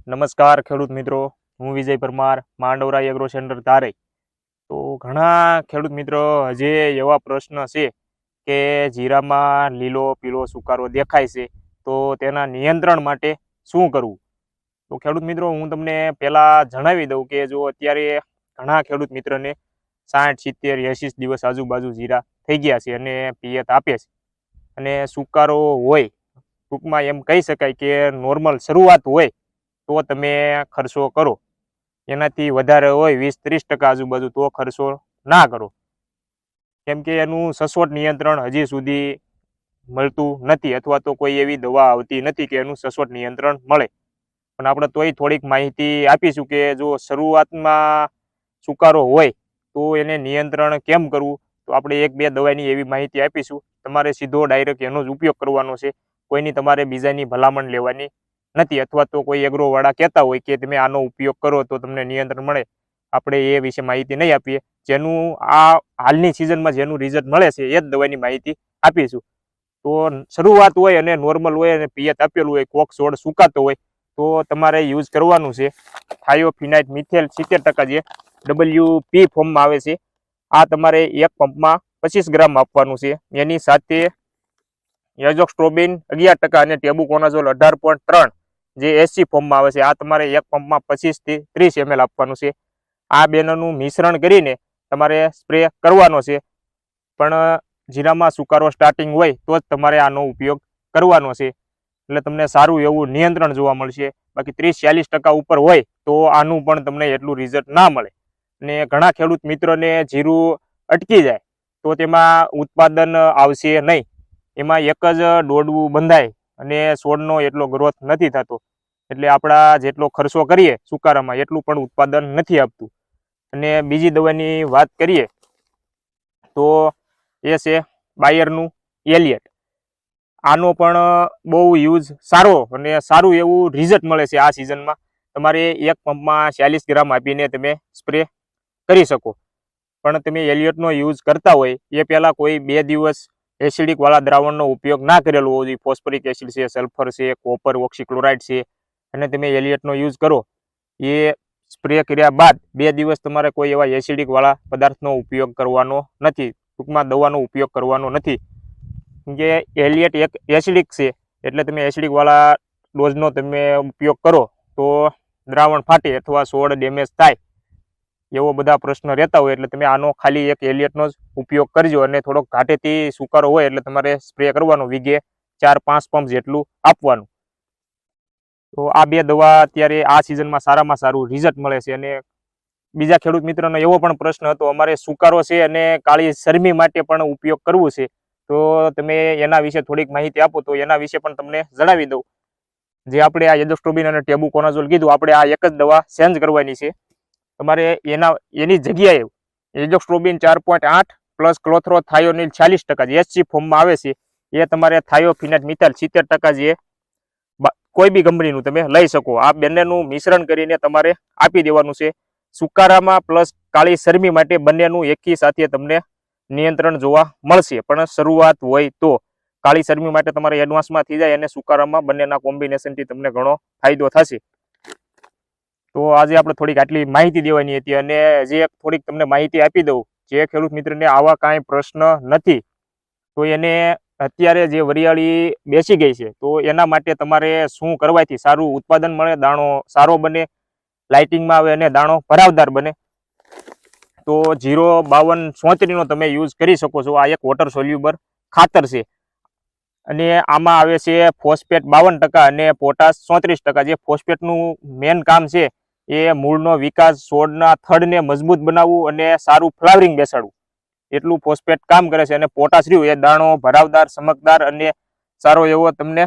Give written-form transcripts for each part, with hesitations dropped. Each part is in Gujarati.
નમસ્કાર ખેડૂત મિત્રો, હું વિજય પરમાર, માંડવરા એગ્રો સેન્ટર ધારે. તો ઘણા ખેડૂત મિત્રો હજી એવા પ્રશ્ન છે કે જીરામાં લીલો પીળો સુકારો દેખાય છે, તો તેના નિયંત્રણ માટે શું કરવું? તો ખેડૂત મિત્રો, હું તમને પહેલાં જણાવી દઉં કે જો અત્યારે ઘણા ખેડૂત મિત્રને 60, 70, 80 દિવસ આજુબાજુ જીરા થઈ ગયા છે અને પિયત આપે છે અને સુકારો હોય, ટૂંકમાં એમ કહી શકાય કે નોર્મલ શરૂઆત હોય તો તમે ખર્ચો કરો. એનાથી વધારે હોય 20-30% આજુબાજુ તો ખર્ચો ના કરો, કેમ કે એનું સચોટ નિયંત્રણ હજી સુધી મળતું નથી અથવા તો કોઈ એવી દવા આવતી નથી કે એનું સચોટ નિયંત્રણ મળે. પણ આપણે તોય થોડીક માહિતી આપીશું કે જો શરૂઆતમાં સુકારો હોય તો એને નિયંત્રણ કેમ કરવું. તો આપણે 1-2 દવાની એવી માહિતી આપીશું. તમારે સીધો ડાયરેક્ટ એનો જ ઉપયોગ કરવાનો છે, કોઈની તમારે બીજાની ભલામણ લેવાની નથી. અથવા તો કોઈ એગ્રોવાળા કહેતા હોય કે તમે આનો ઉપયોગ કરો તો તમને નિયંત્રણ મળે, આપણે એ વિશે માહિતી નહીં આપીએ. જેનું આ હાલની સિઝનમાં જેનું રિઝલ્ટ મળે છે એ જ દવાની માહિતી આપીશું. તો શરૂઆત હોય અને નોર્મલ હોય અને પિયત આપેલું હોય, કોક છોડ સુકાતો હોય તો તમારે યુઝ કરવાનું છે થાયોફિનાઇટ મિથેલ 70% જે WP ફોર્મમાં આવે છે. આ તમારે એક પંપમાં 25 ગ્રામ આપવાનું છે. એની સાથે એઝોક્સ્ટ્રોબિન 11% અને ટેબુકોનાઝોલ 18.3 જે SC ફોર્મમાં આવે છે. આ તમારે એક પંપમાં 25 થી 30 ml આપવાનું છે. આ બેનનું મિશ્રણ કરીને તમારે સ્પ્રે કરવાનો છે. પણ જીરામાં સુકારો સ્ટાર્ટિંગ હોય તો જ તમારે આનો ઉપયોગ કરવાનો છે, એટલે તમને સારું એવું નિયંત્રણ જોવા મળશે. બાકી 30-40% ઉપર હોય તો આનું પણ તમને એટલું રિઝલ્ટ ના મળે. અને ઘણા ખેડૂત મિત્રોને જીરું અટકી જાય તો તેમાં ઉત્પાદન આવશે નહીં. એમાં એક જ દોડવું બંધાય અને છોડનો એટલો ગ્રોથ નથી થતો, એટલે આપણા જેટલો ખર્ચો કરીએ સુકારામાં એટલું પણ ઉત્પાદન નથી આપતું. અને બીજી દવાની વાત કરીએ તો એ છે બાયરનું એલિયટ. આનો પણ બહુ યુઝ સારો અને સારું એવું રિઝલ્ટ મળે છે આ સિઝનમાં. તમારે એક પંપમાં 40 ગ્રામ આપીને તમે સ્પ્રે કરી શકો. પણ તમે એલિયટનો યુઝ કરતા હોય એ પહેલાં કોઈ 2 દિવસ એસિડિકવાળા દ્રાવણનો ઉપયોગ ના કરેલો હોવો જોઈએ. ફોસ્ફરિક એસિડ છે, સલ્ફર છે, કોપર ઓક્સીક્લોરાઇડ છે, અને તમે એલિયટનો યુઝ કરો. એ સ્પ્રે કર્યા બાદ 2 દિવસ તમારે કોઈ એવા એસિડિકવાળા પદાર્થનો ઉપયોગ કરવાનો નથી, ટૂંકમાં દવાનો ઉપયોગ કરવાનો નથી. કે એલિયટ એક એસિડિક છે, એટલે તમે એસિડિકવાળા ડોઝનો તમે ઉપયોગ કરો તો દ્રાવણ ફાટે અથવા છોડ ડેમેજ થાય એવો બધા પ્રશ્ન રહેતા હોય. એટલે તમે આનો ખાલી એક એલિયટનો જ ઉપયોગ કરજો અને થોડોક ઘાટેથી સુકારો હોય એટલે તમારે સ્પ્રે કરવાનો, વીઘે 4-5 પંપ જેટલું આપવાનું. તો આ 2 દવા અત્યારે આ સિઝનમાં સારામાં સારું રિઝલ્ટ મળે છે. અને બીજા ખેડૂત મિત્રોનો એવો પણ પ્રશ્ન હતો, અમારે સુકારો છે અને કાળી શરમી માટે પણ ઉપયોગ કરવું છે, તો તમે એના વિશે થોડીક માહિતી આપો. તો એના વિશે પણ તમને જણાવી દઉં. જે આપણે આ એઝોક્સ્ટ્રોબિન અને ટેબુકોનાઝોલ કીધું, આપણે આ એક જ દવા ચેન્જ કરવાની છે. તમારે એની જગ્યાએ એઝોક્સ્ટ્રોબિન 4.8 પ્લસ ક્લોથ્રોથાયોનિલ 40% જે SC ફોર્મમાં આવે છે એ તમારે થાયોફિનાઇટ મિથાઇલ 70% જે કોઈ બી કંપનીનું તમે લઈ શકો. આ બંનેનું મિશ્રણ કરીને તમારે આપી દેવાનું છે. સુકારામાં પ્લસ કાળી શરમી માટે બંનેનું એકી સાથે તમને નિયંત્રણ જોવા મળશે. પણ શરૂઆત હોય તો કાળી શરમી માટે તમારે એડવાન્સમાં થઈ જાય અને સુકારામાં બંનેના કોમ્બિનેશનથી તમને ઘણો ફાયદો થશે. તો આજે આપણે થોડીક આટલી માહિતી દેવાની હતી અને જે થોડીક તમને માહિતી આપી દઉં. જે ખેડૂત મિત્રને આવા કાંઈ પ્રશ્ન નથી તો એને અત્યારે જે વરિયાળી બેસી ગઈ છે તો એના માટે તમારે શું કરવાથી સારું ઉત્પાદન મળે, દાણો સારો બને, લાઇટિંગમાં આવે અને દાણો ભરાવદાર બને, તો 052-34નો તમે યુઝ કરી શકો છો. આ એક વોટર સોલ્યુબર ખાતર છે અને આમાં આવે છે ફોસ્ફેટ 52% અને પોટાશ 34%. જે ફોસ્ફેટનું મેન કામ છે એ મૂળનો વિકાસ, છોડના થડને મજબૂત બનાવવું અને સારું ફ્લાવરિંગ બેસાડવું, એટલું ફોસ્ફેટ કામ કરે છે. અને પોટાશ રહ્યું એ દાણો ભરાવદાર, ચમકદાર અને સારો એવો તમને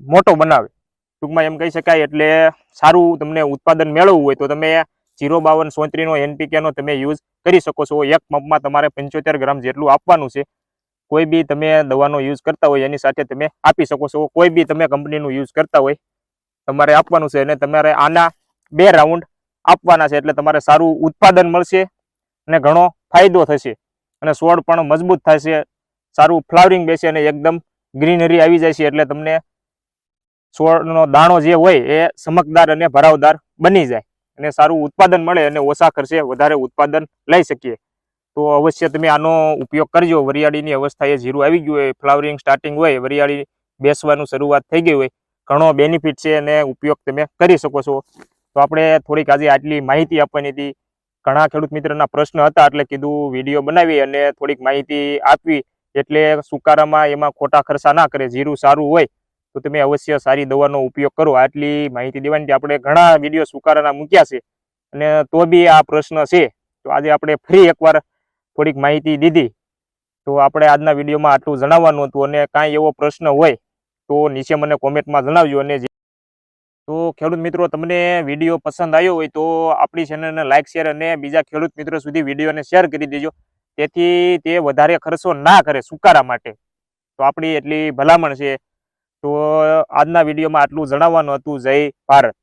મોટો બનાવે, ટૂંકમાં એમ કહી શકાય. એટલે સારું તમને ઉત્પાદન મેળવવું હોય તો તમે 052-34નો NPKનો તમે યુઝ કરી શકો છો. એક પંપમાં તમારે 75 ગ્રામ જેટલું આપવાનું છે. કોઈ બી તમે દવાનો યુઝ કરતા હોય એની સાથે તમે આપી શકો છો. કોઈ બી તમે કંપનીનું યુઝ કરતા હોય તમારે આપવાનું છે. અને તમારે આના 2 રાઉન્ડ આપવાના છે, એટલે તમારે સારું ઉત્પાદન મળશે અને ઘણો ફાયદો થશે અને છોડ પણ મજબૂત થશે, સારું ફ્લાવરિંગ બેસે અને એકદમ ગ્રીનરી આવી જાય છે. એટલે તમને છોડનો દાણો જે હોય એ ચમકદાર અને ભરાવદાર બની જાય અને સારું ઉત્પાદન મળે અને ઓછા ખર્ચે વધારે ઉત્પાદન લઈ શકીએ. તો અવશ્ય તમે આનો ઉપયોગ કરજો. વરિયાળીની અવસ્થાએ જીરું આવી ગયું હોય, ફ્લાવરિંગ સ્ટાર્ટિંગ હોય, વરિયાળી બેસવાનું શરૂઆત થઈ ગઈ હોય, ઘણો બેનિફિટ છે અને ઉપયોગ તમે કરી શકો છો. તો આપણે થોડીક આજે આટલી માહિતી આપવાની હતી. ઘણા ખેડૂત મિત્રના પ્રશ્ન હતા એટલે કીધું વિડીયો બનાવી અને થોડીક માહિતી આપવી. એટલે સુકારામાં એમાં ખોટા ખર્ચા ના કરે. જીરું સારું હોય તો તમે અવશ્ય સારી દવાનો ઉપયોગ કરો. આટલી માહિતી દેવાની. આપણે ઘણા વિડીયો સુકારાના મૂક્યા છે અને તો બી આ પ્રશ્ન છે. તો આજે આપણે ફરી એકવાર થોડીક માહિતી દીધી. તો આપણે આજના વિડીયોમાં આટલું જણાવવાનું હતું અને કાંઈ એવો પ્રશ્ન હોય તો નીચે મને કોમેન્ટમાં જણાવજો. અને તો ખેડૂત મિત્રો, તમને વિડીયો પસંદ આવ્યો હોય તો આપણી ચેનલને લાઇક, શેર અને બીજા ખેડૂત મિત્રો સુધી વિડીયોને શેર કરી દેજો, તેથી તે વધારે ખર્ચો ના કરે સુકારા માટે. તો આપણી એટલી ભલામણ છે. તો આજના વિડીયોમાં આટલું જણાવવાનું હતું. જય ભારત.